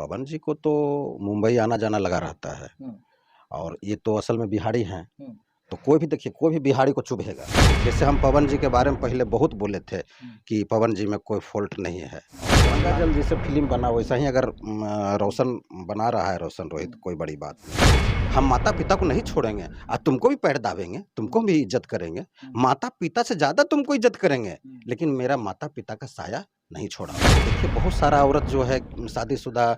पवन जी को तो मुंबई आना-जाना लगा रहता है हुँ, और ये तो असल में बिहारी हैं। हुँ, तो कोई भी देखिए, कोई भी बिहारी को चुभेगा। जैसे हम पवन जी के बारे में पहले बहुत बोले थे हुँ, कि पवन जी में कोई फ़ॉल्ट नहीं है। गंगा जल जैसे फ़िल्म बना वैसा ही अगर रोशन बना रहा है रोशन रोहित, कोई बड़ी बात नहीं। हम माता-पिता को नहीं छोड़ेंगे, तुमको भी पैर दाबेंगे, तुमको भी इज़्ज़त करेंगे। हुँ, माता-पिता से ज़्यादा तुमको इज़्ज़त करेंगे, हुँ। लेकिन मेरा माता-पिता का साया नहीं छोड़ा। देखिए बहुत सारा औरत जो है शादीशुदा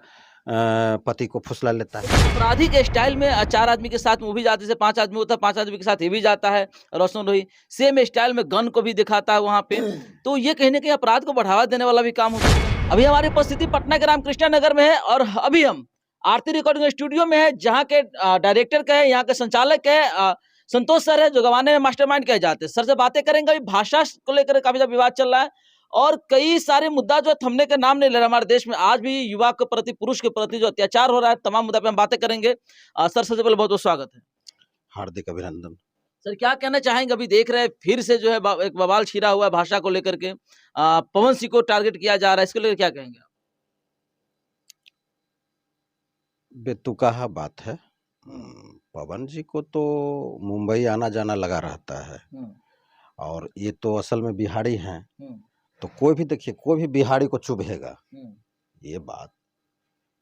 पति को फुसला लेता है। अपराधी के स्टाइल में 4 आदमी के साथ वो भी जाते जैसे 5 आदमी होता है, 5 आदमी के साथ ये भी जाता है रोशन रोही। सेम स्टाइल में गन को भी दिखाता है वहाँ पे। तो ये कहीं न कहीं अपराध को बढ़ावा देने वाला भी काम हो सकता है। अभी हमारी उपस्थिति पटना के रामकृष्णा नगर में है और अभी हम आरती रिकॉर्डिंग स्टूडियो में है जहाँ के डायरेक्टर क्या है, यहाँ के संचालक है संतोष सर है जो गवाने में मास्टरमाइंड कहे जाते हैं। सर से बातें करेंगे अभी भाषा को लेकर काफ़ी ज़्यादा विवाद चल रहा है। और कई सारे मुद्दा जो है थमने का नाम नहीं ले रहा हमारे देश में। आज भी युवा के प्रति, पुरुष के प्रति जो अत्याचार हो रहा है, तमाम मुद्दा पे हम बातें करेंगे। सर सबसे पहले बहुत-बहुत स्वागत है। हार्दिक अभिनंदन। सर क्या कहना चाहेंगे अभी देख रहे हैं फिर से जो है एक बवाल छिड़ा हुआ है भाषा को लेकर के। पवन सिंह को टारगेट किया जा रहा है, इसको लेकर क्या कहेंगे आप? बेतुकाहा बात है। हुँ, पवन जी को तो मुंबई आना-जाना लगा रहता है हुँ, और ये तो असल में बिहारी हैं। हुँ, तो कोई भी देखिए, कोई भी बिहारी को चुभेगा, हुँ, ये बात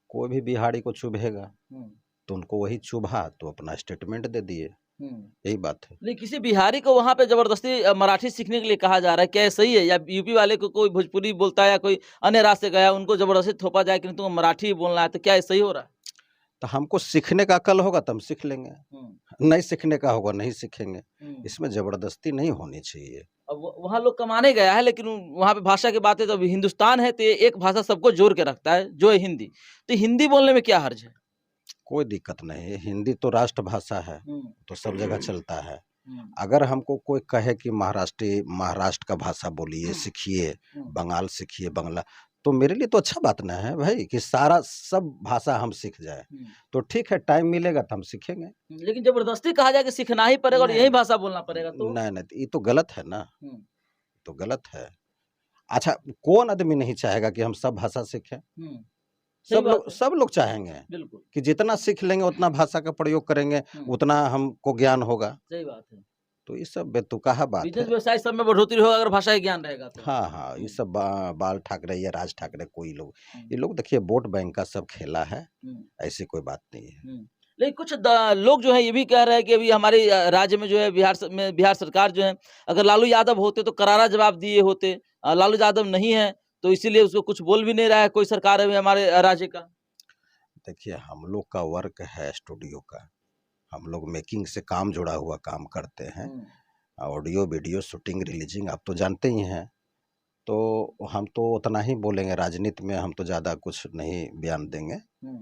कोई भी बिहारी को चुभेगा, हुँ, तो उनको वही चुभा तो अपना स्टेटमेंट दे दिए, हुँ। यही बात है। नहीं किसी बिहारी को वहाँ पे ज़बरदस्ती मराठी सीखने के लिए कहा जा रहा है, क्या ये सही है? या यूपी वाले को कोई भोजपुरी बोलता है या कोई अन्य राज्य से गया, उनको ज़बरदस्ती थोपा जाए कि नहीं तुमको मराठी ही बोलना है, तो क्या ये सही हो रहा है? तो हमको सीखने का अक्ल होगा तो हम सीख लेंगे, हुँ, नहीं सीखने का होगा नहीं सीखेंगे। हुँ। इसमें ज़बरदस्ती नहीं होनी चाहिए। अब वहाँ लोग कमाने गया है लेकिन वहाँ पे भाषा की बात है तो अभी हिंदुस्तान है तो ये एक भाषा सबको जोड़ के रखता है, जो है हिंदी। तो हिंदी बोलने में क्या हर्ज है? कोई दिक्कत नहीं है, हिंदी तो राष्ट्रभाषा है, हुँ, तो सब जगह चलता है। हुँ, अगर हमको कोई कहे कि महाराष्ट्र का भाषा बोलिए, सीखिए, हुँ, बंगाल सीखिए, बंगला, तो मेरे लिए तो अच्छा बात ना है भाई कि सारा सब भाषा हम सीख जाएँ। हुँ। तो ठीक है, टाइम मिलेगा तो हम सीखेंगे। लेकिन ज़बरदस्ती कहा जाए कि सीखना ही पड़ेगा और नहीं, यही भाषा बोलना पड़ेगा तो? नहीं, नहीं, तो ये तो गलत है ना, हुँ, तो गलत है। अच्छा, कौन आदमी नहीं चाहेगा कि हम सब भाषा सीखें? हुँ। सही बात है। सब लोग चाहेंगे बिल्कुल। कि जितना सीख लेंगे उतना भाषा का प्रयोग करेंगे, हुँ, उतना हमको ज्ञान होगा। सही बात है। तो ये सब बेतुकाहा बात बिज़नेस है। व्यवसाय सब में बढ़ोतरी होगा अगर भाषा का ज्ञान रहेगा तो। हाँ, हाँ, ये हुँ, सब बाल ठाकरे या राज ठाकरे कोई लोग, हुँ, ये लोग देखिए वोट बैंक का सब खेला है, हुँ। ऐसी कोई बात नहीं है। हुँ। लेकिन कुछ लोग जो हैं ये भी कह रहे हैं कि अभी हमारे राज्य में जो है बिहार सरकार जो है अगर लालू यादव होते तो करारा जवाब दिए होते। लालू यादव नहीं है तो इसीलिए उसको कुछ बोल भी नहीं रहा है कोई सरकार अभी हमारे राज्य का। देखिए हम लोग का वर्क है स्टूडियो का, हम लोग मेकिंग से काम जुड़ा हुआ काम करते हैं, हुँ, ऑडियो, वीडियो, शूटिंग, रिलीज़िंग आप तो जानते ही हैं। तो हम तो उतना ही बोलेंगे, राजनीति में हम तो ज़्यादा कुछ नहीं बयान देंगे। हुँ,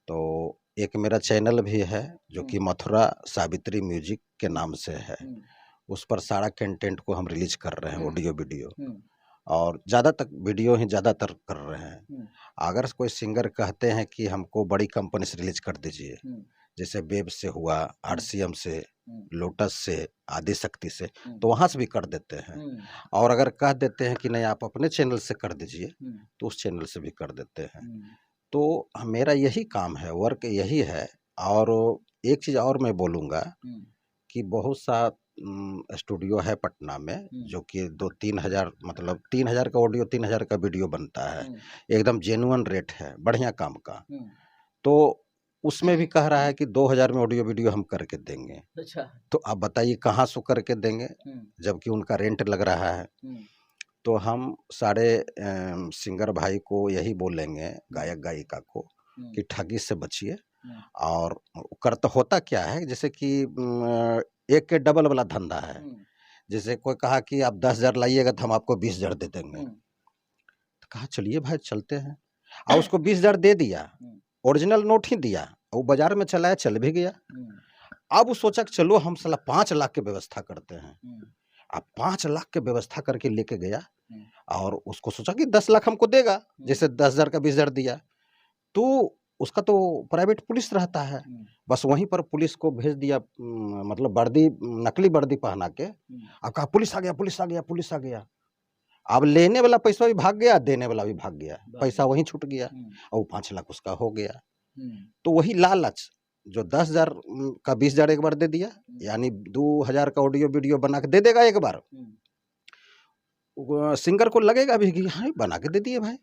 तो एक मेरा चैनल भी है जो हुँ, कि मथुरा सावित्री म्यूज़िक के हुँ, नाम से है। हुँ, उस पर सारा कंटेंट को हम रिलीज़ कर रहे हैं, हुँ, ऑडियो, वीडियो, हुँ, और ज़्यादातर वीडियो ही ज़्यादातर कर रहे हैं। हुँ, अगर कोई सिंगर कहते हैं कि हमको बड़ी कंपनी से रिलीज़ कर दीजिए, हुँ, जैसे वेब से हुआ, हुँ, आरसीएम से, हुँ, लोटस से, आदिशक्ति से, हुँ, तो वहाँ से भी कर देते हैं। हुँ, और अगर कह देते हैं कि नहीं आप अपने चैनल से कर दीजिए, हुँ, तो उस चैनल से भी कर देते हैं। हुँ, तो मेरा यही काम है, वर्क यही है। और एक चीज़ और मैं बोलूँगा हुँ, कि बहुत सा स्टूडियो है पटना में हुँ, जो कि 2-3 हज़ार, मतलब 3 हज़ार का ऑडियो, 3 हज़ार का वीडियो बनता है। हुँ, एकदम जेन्युइन रेट है, बढ़िया काम का। हुँ। तो उसमें भी कह रहा है कि 2000 में ऑडियो वीडियो हम करके देंगे। अच्छा। तो आप बताइए कहाँ से करके देंगे? हुँ, जबकि उनका रेंट लग रहा है। हुँ, तो हम सारे सिंगर भाई को यही बोलेंगे, हुँ, गायक-गायिका को, हुँ, कि ठगी से बचिए। हुँ, और कर तो होता क्या है, जैसे कि एक के डबल वाला धंधा है। हुँ, जैसे कोई कहा कि आप 10,000 लाइएगा तो हम आपको 20,000 दे देंगे। हुँ, तो कहा चलिए भाई चलते हैं। और उसको 20,000 दे दिया, हुँ, ओरिजिनल नोट ही दिया, वो बाज़ार में चलाया, चल भी गया। हुँ, अब वो सोचा कि चलो हम साला 5 लाख की व्यवस्था करते हैं। हुँ, अब 5 लाख की व्यवस्था करके लेके गया हुँ, और उसको सोचा कि 10 लाख हमको देगा, हुँ, जैसे 10,000 का 20,000 दिया। तो उसका तो प्राइवेट पुलिस रहता है, हुँ, बस वहीं पर पुलिस को भेज दिया, मतलब वर्दी, नकली वर्दी पहना के। हुँ, अब कहा पुलिस आ गया, पुलिस आ गया, पुलिस आ गया। अब लेने वाला पैसा भी भाग गया, देने वाला भी भाग गया, भाग पैसा वहीं छूट गया हम्म, और वो 5 लाख उसका हो गया। हम्म, तो वही लालच जो 10,000 का 20,000 एक बार दे दिया, यानी 2,000 का ऑडियो वीडियो बना के दे देगा एक बार, सिंगर को लगेगा भी कि हाँ बना के दे दिए भाई,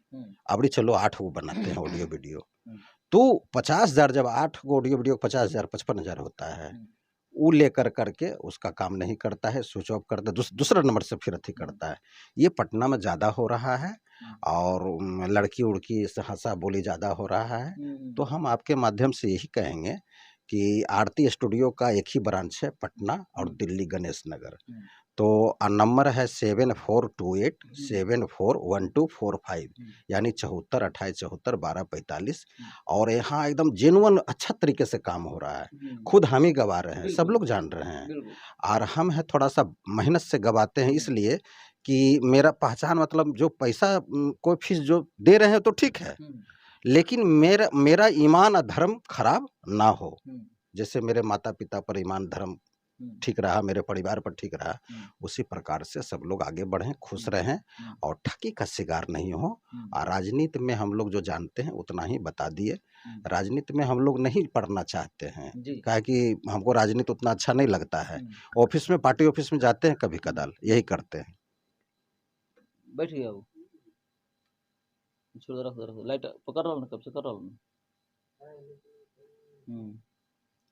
अबड़ी चलो 8 वो बनाते हैं ऑडियो वीडियो। तो 50,000 जब 8 गो ऑडियो वीडियो 50,000 55,000 होता है, वो लेकर करके उसका काम नहीं करता है, स्विच ऑफ करता है, दूसरा नंबर से फिर अथी करता है। ये पटना में ज़्यादा हो रहा है और लड़की उड़की से हंसा बोली ज़्यादा हो रहा है। तो हम आपके माध्यम से यही कहेंगे कि आरती स्टूडियो का एक ही ब्रांच है पटना और दिल्ली गणेश नगर। तो नंबर है 7428 741245, यानी 74 28 74 12 45। और यहाँ एकदम जेन्युइन अच्छा तरीके से काम हो रहा है, खुद हम ही गवा रहे हैं, सब लोग जान रहे हैं। और हम है थोड़ा सा मेहनत से गवाते हैं, इसलिए कि मेरा पहचान मतलब जो पैसा कोई फीस जो दे रहे हैं तो ठीक है, लेकिन मेरा ईमान और धर्म खराब ना हो। जैसे मेरे माता पिता पर ईमान धर्म ठीक रहा, मेरे परिवार पर ठीक रहा, उसी प्रकार से सब लोग आगे बढ़ें, खुश रहें और ठगी का शिकार नहीं हो। और राजनीति में हम लोग जो जानते हैं उतना ही बता दिए। राजनीति में हम लोग नहीं पढ़ना चाहते हैं, काहे कि हमको राजनीति उतना अच्छा नहीं लगता है। ऑफिस में, पार्टी ऑफिस में जाते हैं कभी कदाल, यही करते हैं। बैठिए अब छोड़ रखो लाइट पकड़ रहा हूँ ना, कब से कर रहा हूँ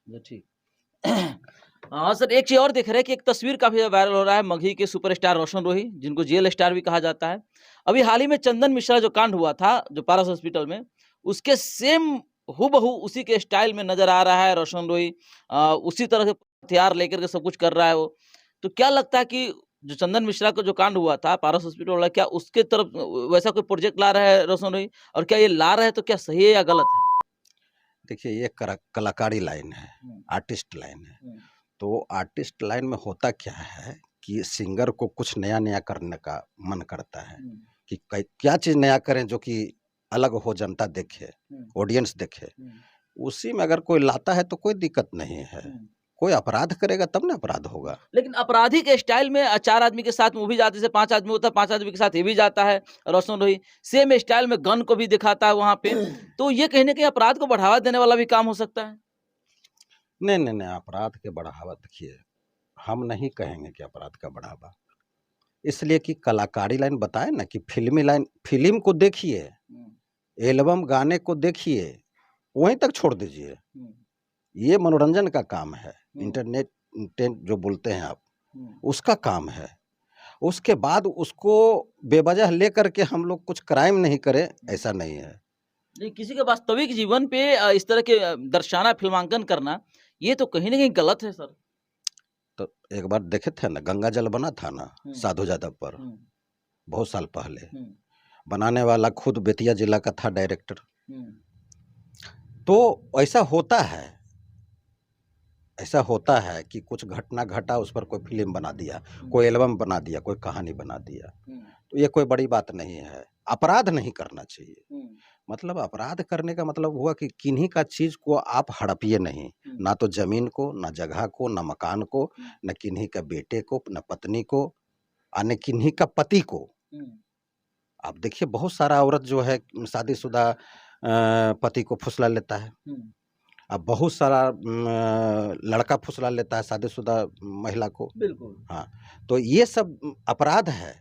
ना। ठीक। हाँ सर, एक चीज और देख रहे हैं कि एक तस्वीर काफी वायरल हो रहा है मगही के सुपरस्टार रोशन रोही, जिनको जेल स्टार भी कहा जाता है। अभी हाल ही में चंदन मिश्रा जो कांड हुआ था जो पारस हॉस्पिटल में, उसके सेम हूबहू उसी के स्टाइल में नजर आ रहा है रोशन रोही। उसी तरह से हथियार लेकर के सब कुछ कर रहा है वो। तो क्या लगता है कि जो चंदन मिश्रा का जो कांड हुआ था पारस हॉस्पिटल वाला, क्या उसके तरफ वैसा कोई प्रोजेक्ट ला रहा है रोशन रोही, और क्या ये ला रहा है तो क्या सही है या गलत है? देखिए, ये कलाकारी लाइन है, आर्टिस्ट लाइन है। तो आर्टिस्ट लाइन में होता क्या है कि सिंगर को कुछ नया नया करने का मन करता है कि क्या चीज़ नया करें जो कि अलग हो, जनता देखे, ऑडियंस देखे। उसी में अगर कोई लाता है तो कोई दिक्कत नहीं है। कोई अपराध करेगा तब ना अपराध होगा। लेकिन अपराधी के स्टाइल में 4 आदमी के साथ मूवी जाती है, 5 आदमी होता है, 5 आदमी के साथ ये भी जाता है रोशन रोही, सेम स्टाइल में गन को भी दिखाता है वहां पे। तो ये कहीं ना कहीं अपराध को बढ़ावा देने वाला भी काम हो सकता है। नहीं नहीं नहीं, अपराध के बढ़ावा देखिए, हम नहीं कहेंगे कि अपराध का बढ़ावा, इसलिए कि कलाकारी लाइन बताए ना कि फिल्मी लाइन, फिल्म को देखिए, एल्बम गाने को देखिए, वहीं तक छोड़ दीजिए। ये मनोरंजन का काम है, इंटरनेट जो बोलते हैं आप, उसका काम है। उसके बाद उसको बेवजह लेकर के हम लोग कुछ क्राइम नहीं करें, ऐसा नहीं है। नहीं, किसी के वास्तविक जीवन पे इस तरह के दर्शाना, फिल्मांकन करना, ये तो कहीं ना कहीं गलत है सर। तो एक बार देखे थे ना, गंगा जल बना था ना साधु यादव पर, बहुत साल पहले। बनाने वाला खुद बेतिया जिला का था डायरेक्टर। तो ऐसा होता है, ऐसा होता है कि कुछ घटना घटा, उस पर कोई फिल्म बना दिया, कोई एल्बम बना दिया, कोई कहानी बना दिया। तो ये कोई बड़ी बात नहीं है। अपराध नहीं करना चाहिए। मतलब अपराध करने का मतलब हुआ कि किन्हीं का चीज को आप हड़पिए नहीं, ना तो जमीन को, ना जगह को, ना मकान को, न किन्हीं का बेटे को, न पत्नी को, न किन्हीं का पति को। आप देखिए बहुत सारा औरत जो है शादीशुदा पति को फुसला लेता है। अब बहुत सारा लड़का फुसला लेता है शादीशुदा महिला को। बिल्कुल। हाँ, तो ये सब अपराध है।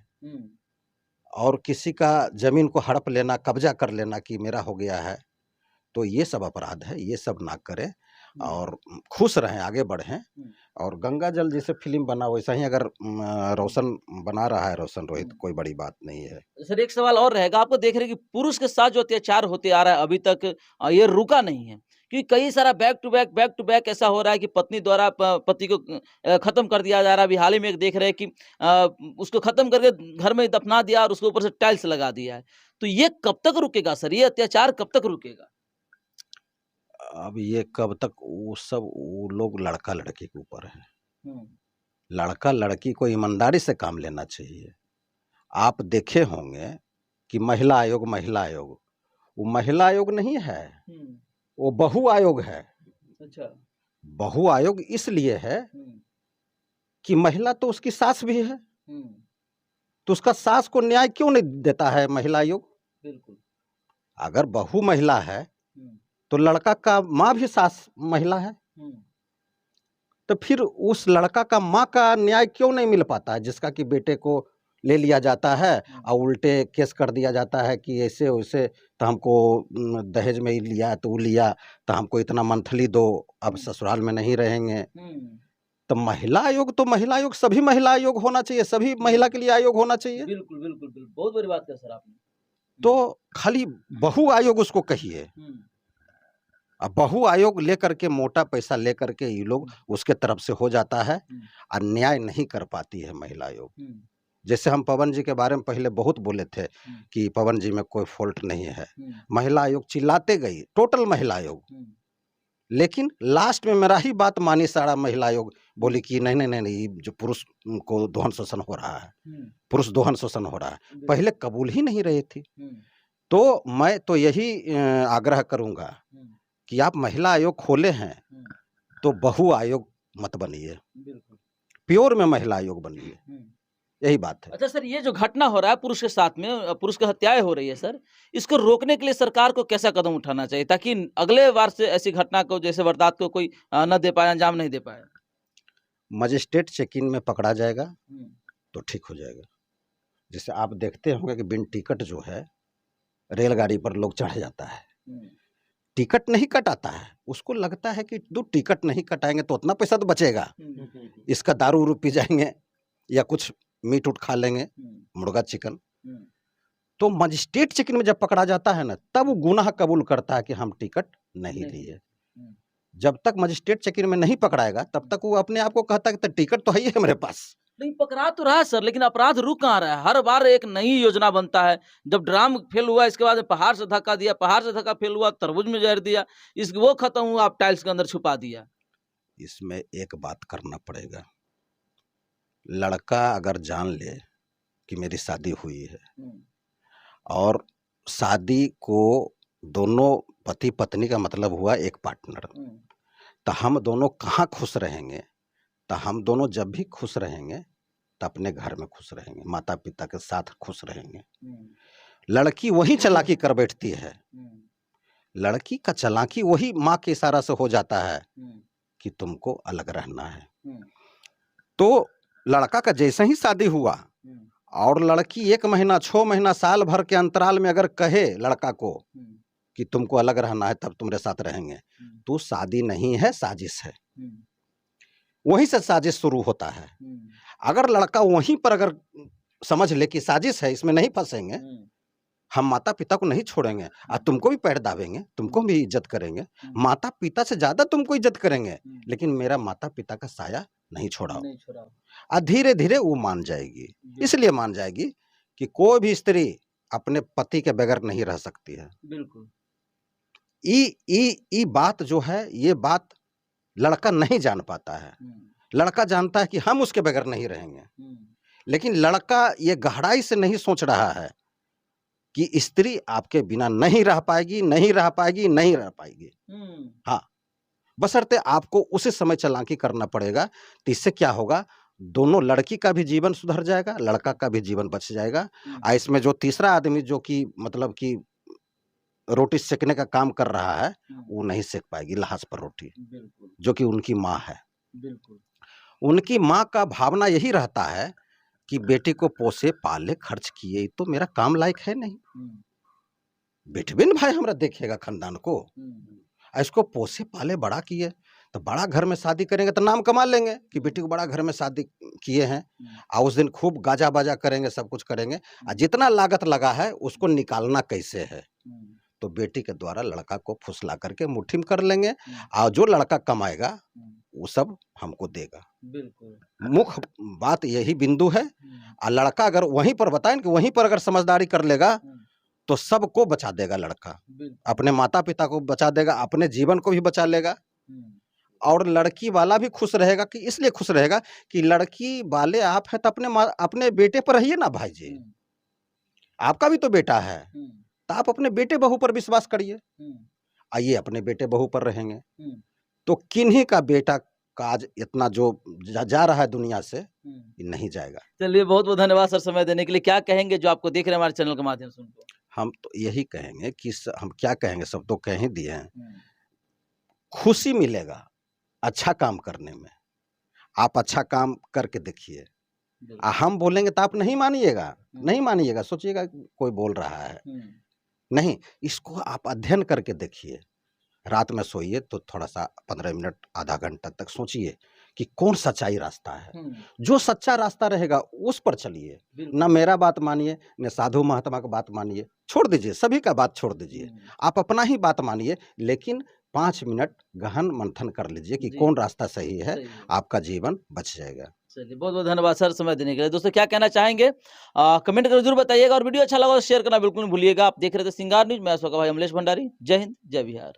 और किसी का जमीन को हड़प लेना, कब्जा कर लेना कि मेरा हो गया है, तो ये सब अपराध है। ये सब ना करें और खुश रहें, आगे बढ़ें। और गंगा जल जैसे फिल्म बना, वैसा ही अगर रोशन बना रहा है रोशन रोहित, कोई बड़ी बात नहीं है। सर एक सवाल और रहेगा, आपको देख रहे हैं कि पुरुष के साथ जो अत्याचार होते आ रहा है अभी तक ये रुका नहीं है, क्योंकि कई सारा बैक टू बैक ऐसा हो रहा है कि पत्नी द्वारा पति को खत्म कर दिया जा रहा है। अभी हाल ही में एक देख रहे हैं कि उसको खत्म करके घर में दफना दिया और उसके ऊपर से टाइल्स लगा दिया है। तो ये कब तक रुकेगा सर, ये अत्याचार कब तक रुकेगा? अब ये कब तक, वो लोग लड़का लड़की के ऊपर है। लड़का लड़की को ईमानदारी से काम लेना चाहिए। आप देखे होंगे कि महिला आयोग, वो महिला आयोग नहीं है, वो बहु आयोग है। अच्छा। बहु आयोग इसलिए है कि महिला तो उसकी सास भी है, तो उसका सास को न्याय क्यों नहीं देता है महिला आयोग? बिल्कुल। अगर बहू महिला है हुँ, तो लड़का का माँ भी सास महिला है, हुँ, तो फिर उस लड़का का माँ का न्याय क्यों नहीं मिल पाता है, जिसका कि बेटे को ले लिया जाता है और उल्टे केस कर दिया जाता है कि ऐसे वैसे, तो हमको दहेज में ही लिया तो वो लिया, तो हमको इतना मंथली दो, अब ससुराल में नहीं रहेंगे। हुँ। तो महिला आयोग, तो महिला आयोग सभी महिला आयोग होना चाहिए, सभी महिला के लिए आयोग होना चाहिए। बिल्कुल, बिल्कुल, बिल्कुल। बहुत बड़ी बात कहा सर आपने। तो खाली बहू आयोग उसको कहिए, हुँ, अब बहू आयोग लेकर के मोटा पैसा लेकर के ये लोग उसके तरफ से हो जाता है हुँ, और न्याय नहीं कर पाती है महिला आयोग। हुँ, जैसे हम पवन जी के बारे में पहले बहुत बोले थे हुँ, कि पवन जी में कोई फॉल्ट नहीं है, हुँ, महिला आयोग चिल्लाते गई, टोटल महिला आयोग, हुँ, लेकिन लास्ट में मेरा ही बात मानी सारा महिला आयोग, बोली कि नहीं नहीं नहीं नहीं, ये जो पुरुष को दोहन शोषण हो रहा है, हुँ, पुरुष दोहन शोषण हो रहा है, बिल्कुल। पहले कबूल ही नहीं रही थी। हुँ, तो मैं तो यही आग्रह करूंगा हुँ, कि आप महिला आयोग खोले हैं हुँ, तो बहु आयोग मत बनिए, बिल्कुल। प्योर में महिला आयोग बनिए, हुँ। यही बात है। अच्छा सर, ये जो घटना हो रहा है पुरुष के साथ में पुरुष की हत्याएँ हो रही है सर, इसको रोकने के लिए सरकार को कैसा कदम उठाना चाहिए ताकि अगले बार से ऐसी घटना को जैसे वारदात को कोई न दे पाए, अंजाम नहीं दे पाए? मजिस्ट्रेट चेकिंग में पकड़ा जाएगा हुँ, तो ठीक हो जाएगा। जैसे आप देखते होंगे कि बिन टिकट जो है रेलगाड़ी पर लोग चढ़ जाता है, हुँ, टिकट नहीं कटाता है, उसको लगता है कि दो टिकट नहीं कटाएंगे तो उतना पैसा तो बचेगा, हुँ, इसका दारू उरू पी जाएंगे या कुछ मीट उट खा लेंगे, हुँ, मुर्गा चिकन। हुँ, तो मजिस्ट्रेट चेकिंग में जब पकड़ा जाता है ना, तब वो गुनाह कबूल करता है कि हम टिकट नहीं नहीं। लिए। हुँ। जब तक मजिस्ट्रेट चेकिंग में नहीं पकड़ाएगा तब तक वो अपने आप को कहता है कि तो टिकट तो है ही है मेरे पास। लेकिन पकड़ा तो रहा है सर, लेकिन अपराध रुक कहाँ रहा है? हर बार एक नई योजना बनता है। जब ड्राम फेल हुआ इसके बाद पहाड़ से धक्का दिया, पहाड़ से धक्का फेल हुआ, तरबूज में जहर दिया, इस वो खत्म हुआ, आप टाइल्स के अंदर छुपा दिया। इसमें एक बात करना पड़ेगा, लड़का अगर जान ले कि मेरी शादी हुई है हुँ, और शादी को दोनों पति पत्नी का मतलब हुआ एक पार्टनर, हुँ, तो हम दोनों कहाँ खुश रहेंगे? तो हम दोनों जब भी खुश रहेंगे तो अपने घर में खुश रहेंगे, माता पिता के साथ खुश रहेंगे। हुँ, लड़की वही चालाकी कर बैठती है, हुँ, लड़की का चालाकी वही माँ के इशारा से हो जाता है हुँ, कि तुमको अलग रहना है। हुँ, तो लड़का का जैसे ही शादी हुआ हुँ, और लड़की 1 महीना, 6 महीना, साल भर के अंतराल में अगर कहे लड़का को हुँ, कि तुमको अलग रहना है तब तुम्हारे साथ रहेंगे, हुँ, तो शादी नहीं है, साजिश है। हुँ, वहीं से साजिश शुरू होता है। हुँ, अगर लड़का वहीं पर अगर समझ ले कि साजिश है, इसमें नहीं फँसेंगे, हुँ, हम माता-पिता को नहीं छोड़ेंगे तुमको भी पैर दाबेंगे, तुमको भी इज़्ज़त करेंगे, हुँ, माता-पिता से ज़्यादा तुमको इज़्ज़त करेंगे, हुँ, लेकिन मेरा माता-पिता का साया नहीं छोड़ाओ। नहीं छोड़ा। धीरे-धीरे वो मान जाएगी। इसलिए मान जाएगी कि कोई भी स्त्री अपने पति के बगैर नहीं रह सकती है। बिल्कुल। ये बात जो है, ये बात लड़का नहीं जान पाता है। हुँ, लड़का जानता है कि हम उसके बगैर नहीं रहेंगे, हुँ, लेकिन लड़का ये गहराई से नहीं सोच रहा है कि स्त्री आपके बिना नहीं रह पाएगी, नहीं रह पाएगी, नहीं रह पाएगी। हुँ, हाँ, बशर्ते आपको उसी समय चालाकी करना पड़ेगा, तो इससे क्या होगा, दोनों लड़की का भी जीवन सुधर जाएगा, लड़का का भी जीवन बच जाएगा। हुँ, इसमें जो तीसरा आदमी जो कि मतलब कि रोटी सेकने का काम कर रहा है, हुँ, वो नहीं सेक पाएगी लहास पर रोटी, बिल्कुल, जो कि उनकी माँ है। बिल्कुल। उनकी माँ का भावना यही रहता है कि बेटी को पोसे, पाले, खर्च किए, ये तो मेरा काम लायक है नहीं। हुँ, बेटबे न भाई हमरा देखेगा खानदान को। हुँ, इसको पोसे, पाले, बड़ा किए, तो बड़ा घर में शादी करेंगे तो नाम कमा लेंगे कि बेटी को बड़ा घर में शादी किए हैं। हुँ, उस दिन खूब गाजा-बाजा करेंगे, सब कुछ करेंगे। जितना लागत लगा है उसको निकालना कैसे है? हुँ, तो बेटी के द्वारा लड़का को फुसला करके मुट्ठी में कर लेंगे हुँ, और जो लड़का कमाएगा हुँ, वो सब हमको देगा। बिल्कुल। मुख्य बात यही बिंदु है। हुँ, और लड़का अगर वहीं पर बताएँ कि वहीं पर अगर समझदारी कर लेगा हुँ, तो सबको बचा देगा लड़का। बिल्कुल। अपने माता-पिता को बचा देगा, अपने जीवन को भी बचा लेगा हुँ, और लड़की वाला भी खुश रहेगा कि इसलिए खुश रहेगा कि लड़की वाले आप हैं तो अपने बेटे पर रहिए ना भाई जी। हुँ, आपका भी तो बेटा है, हुँ, तो आप अपने बेटे-बहू पर विश्वास करिए। हुँ, ये अपने बेटे-बहू पर रहेंगे। हुँ, तो किन्हीं का बेटा का आज इतना जो जा रहा है दुनिया से, ये नहीं जाएगा। चलिए बहुत बहुत धन्यवाद सर समय देने के लिए। क्या कहेंगे जो आपको देख रहे हैं हमारे चैनल के माध्यम से उनको? हम तो यही कहेंगे कि हम क्या कहेंगे, सब तो कह ही दिए हैं। खुशी मिलेगा अच्छा काम करने में। आप अच्छा काम करके देखिए। हम बोलेंगे तो आप नहीं मानिएगा, नहीं मानिएगा, सोचिएगा कोई बोल रहा है। नहीं, इसको आप अध्ययन करके देखिए। रात में सोइए तो थोड़ा-सा 15 मिनट, आधा घंटा तक सोचिए कि कौन सच्चाई रास्ता है। जो सच्चा रास्ता रहेगा उस पर चलिए। ना मेरा बात मानिए, न साधु महात्मा का बात मानिए। छोड़ दीजिए, सभी का बात छोड़ दीजिए। आप अपना ही बात मानिए, लेकिन 5 मिनट गहन मंथन कर लीजिए कि कौन रास्ता सही है, आपका जीवन बच जाएगा। चलिए बहुत बहुत धन्यवाद सर समय देने के लिए। दोस्तों क्या कहना चाहेंगे कमेंट करके जरूर बताइएगा और वीडियो अच्छा लगा तो शेयर करना बिल्कुल नहीं भूलिएगा। आप देख रहे थे सिंगार न्यूज, मैं आपका भाई अमलेश भंडारी। जय हिंद, जय बिहार।